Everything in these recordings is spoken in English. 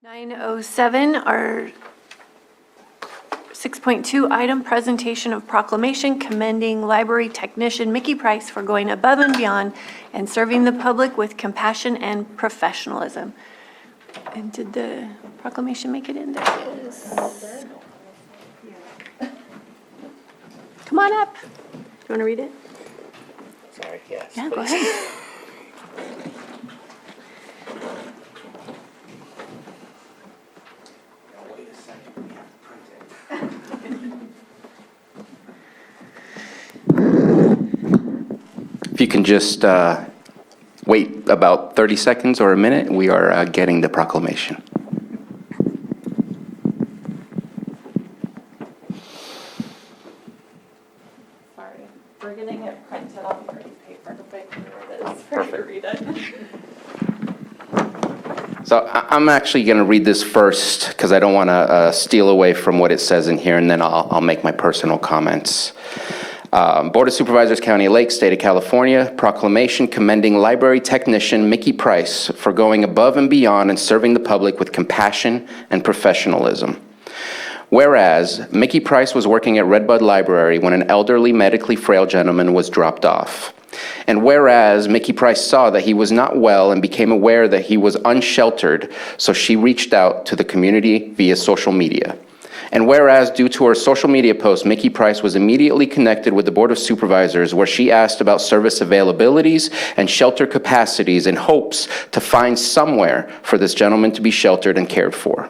907, our 6.2 item, presentation of proclamation commending library technician Mickey Price for going above and beyond and serving the public with compassion and professionalism. And did the proclamation make it in? There it is. Come on up. Do you want to read it? Sorry, yes. Yeah, go ahead. Wait a second, we have to print it. If you can just wait about 30 seconds or a minute, we are getting the proclamation. Sorry, we're getting it printed on pretty paper. But here it is for you to read it. So I'm actually going to read this first because I don't want to steal away from what it says in here, and then I'll make my personal comments. Board of Supervisors, County of Lake, State of California, proclamation commending library technician Mickey Price for going above and beyond and serving the public with compassion and professionalism. Whereas Mickey Price was working at Redbud Library when an elderly, medically frail gentleman was dropped off. And whereas Mickey Price saw that he was not well and became aware that he was unsheltered, so she reached out to the community via social media. And whereas, due to her social media post, Mickey Price was immediately connected with the Board of Supervisors, where she asked about service availabilities and shelter capacities in hopes to find somewhere for this gentleman to be sheltered and cared for.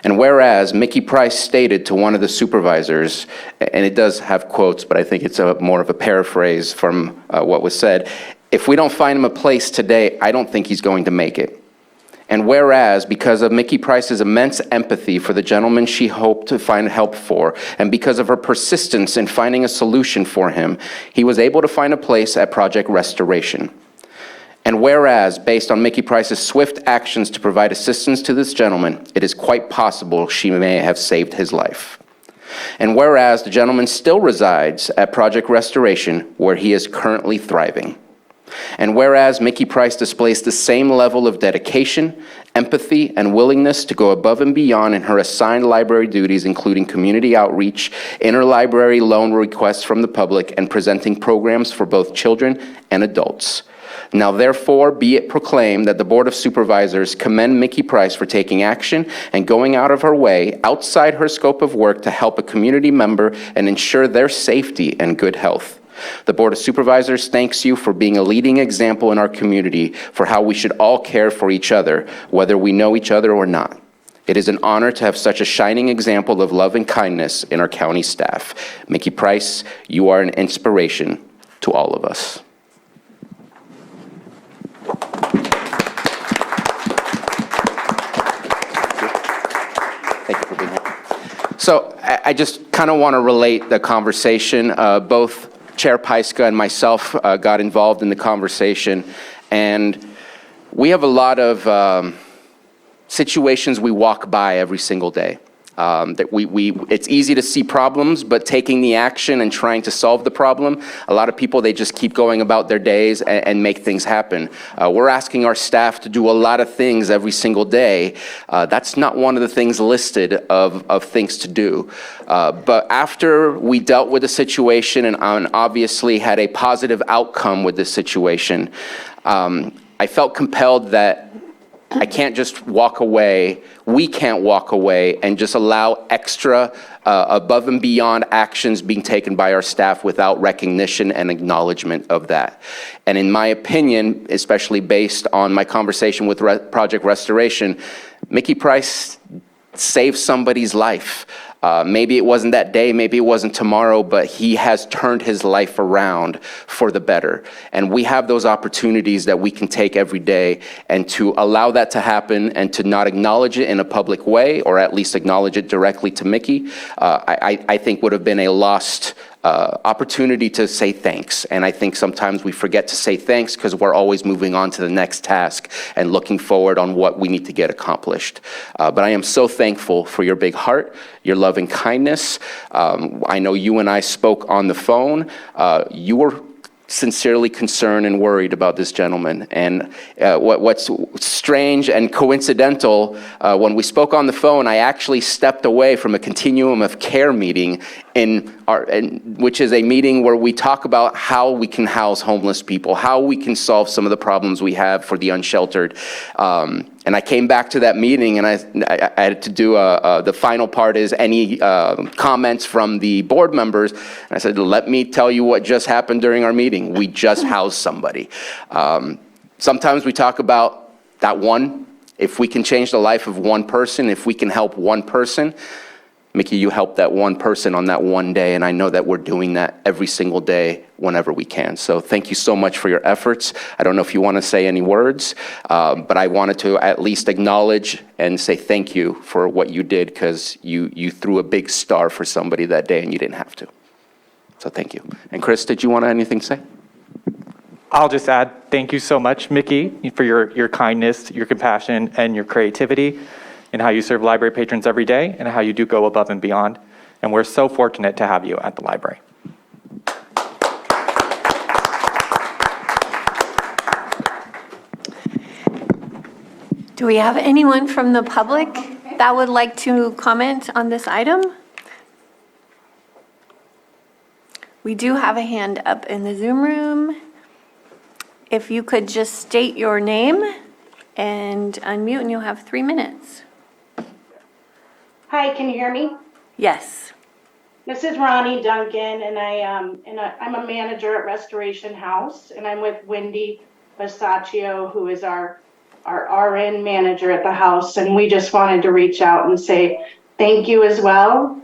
And whereas Mickey Price stated to one of the supervisors, and it does have quotes, but I think it's more of a paraphrase from what was said, "If we don't find him a place today, I don't think he's going to make it." And whereas, because of Mickey Price's immense empathy for the gentleman she hoped to find help for, and because of her persistence in finding a solution for him, he was able to find a place at Project Restoration. And whereas, based on Mickey Price's swift actions to provide assistance to this gentleman, it is quite possible she may have saved his life. And whereas, the gentleman still resides at Project Restoration, where he is currently thriving. And whereas Mickey Price displays the same level of dedication, empathy, and willingness to go above and beyond in her assigned library duties, including community outreach, interlibrary loan requests from the public, and presenting programs for both children and adults. Now therefore be it proclaimed that the Board of Supervisors commend Mickey Price for taking action and going out of her way outside her scope of work to help a community member and ensure their safety and good health. The Board of Supervisors thanks you for being a leading example in our community for how we should all care for each other, whether we know each other or not. It is an honor to have such a shining example of love and kindness in our county staff. Mickey Price, you are an inspiration to all of us. Thank you for being here. So I just kind of want to relate the conversation. Both Chair Paiska and myself got involved in the conversation, and we have a lot of situations we walk by every single day. That it's easy to see problems, but taking the action and trying to solve the problem, a lot of people, they just keep going about their days and make things happen. We're asking our staff to do a lot of things every single day. That's not one of the things listed of things to do. But after we dealt with the situation and obviously had a positive outcome with this situation, I felt compelled that I can't just walk away, we can't walk away and just allow extra above and beyond actions being taken by our staff without recognition and acknowledgement of that. And in my opinion, especially based on my conversation with Project Restoration, Mickey Price saved somebody's life. Maybe it wasn't that day, maybe it wasn't tomorrow, but he has turned his life around for the better. And we have those opportunities that we can take every day, and to allow that to happen and to not acknowledge it in a public way, or at least acknowledge it directly to Mickey, I think would have been a lost opportunity to say thanks. And I think sometimes we forget to say thanks because we're always moving on to the next task and looking forward on what we need to get accomplished. But I am so thankful for your big heart, your loving kindness. I know you and I spoke on the phone. You were sincerely concerned and worried about this gentleman. And what's strange and coincidental, when we spoke on the phone, I actually stepped away from a continuum of care meeting which is a meeting where we talk about how we can house homeless people, how we can solve some of the problems we have for the unsheltered. And I came back to that meeting, and I had to do the final part is any comments from the board members. And I said, let me tell you what just happened during our meeting. We just housed somebody. Sometimes we talk about that one. If we can change the life of one person, if we can help one person, Mickey, you help that one person on that one day, and I know that we're doing that every single day whenever we can. So thank you so much for your efforts. I don't know if you want to say any words, but I wanted to at least acknowledge and say thank you for what you did, because you threw a big star for somebody that day and you didn't have to. So thank you. And Chris, did you want to anything to say? I'll just add thank you so much, Mickey, for your kindness, your compassion, and your creativity, and how you serve library patrons every day, and how you do go above and beyond. And we're so fortunate to have you at the library. Do we have anyone from the public that would like to comment on this item? We do have a hand up in the Zoom room. If you could just state your name and unmute, and you'll have 3 minutes. Hi, can you hear me? Yes. This is Ronnie Duncan, and I'm a manager at Restoration House, and I'm with Wendy Basaccio, who is our RN manager at the house, and we just wanted to reach out and say thank you as well.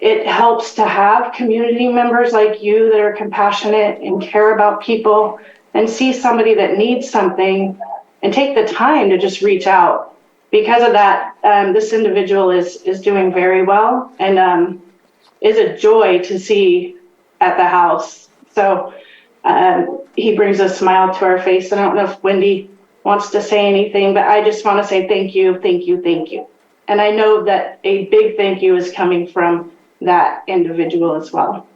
It helps to have community members like you that are compassionate and care about people and see somebody that needs something and take the time to just reach out. Because of that, this individual is doing very well and is a joy to see at the house. So he brings a smile to our face. And I don't know if Wendy wants to say anything, but I just want to say thank you, thank you, thank you. And I know that a big thank you is coming from that individual as well.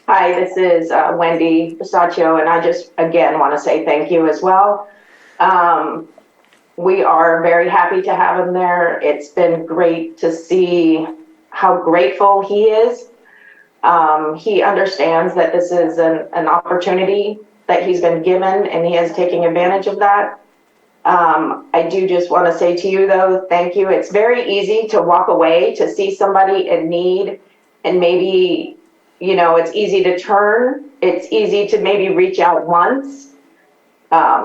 Hi, this is Wendy Basaccio, and I just, again, want to say thank you as well. We are very happy to have him there. It's been great to see how grateful he is. He understands that this is an opportunity that he's been given, and he is taking advantage of that. I do just want to say to you, though, thank you. It's very easy to walk away, to see somebody in need, and maybe, you know, it's easy to turn. It's easy to maybe reach out once,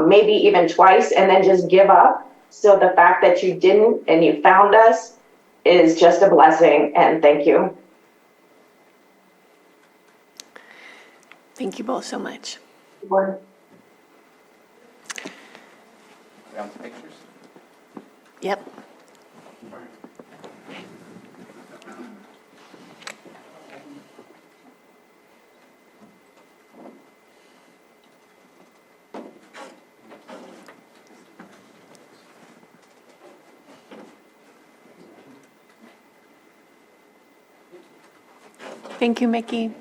maybe even twice, and then just give up. So the fact that you didn't and you found us is just a blessing, and thank you. Thank you both so much. Pictures? Yep. Thank you, Mickey.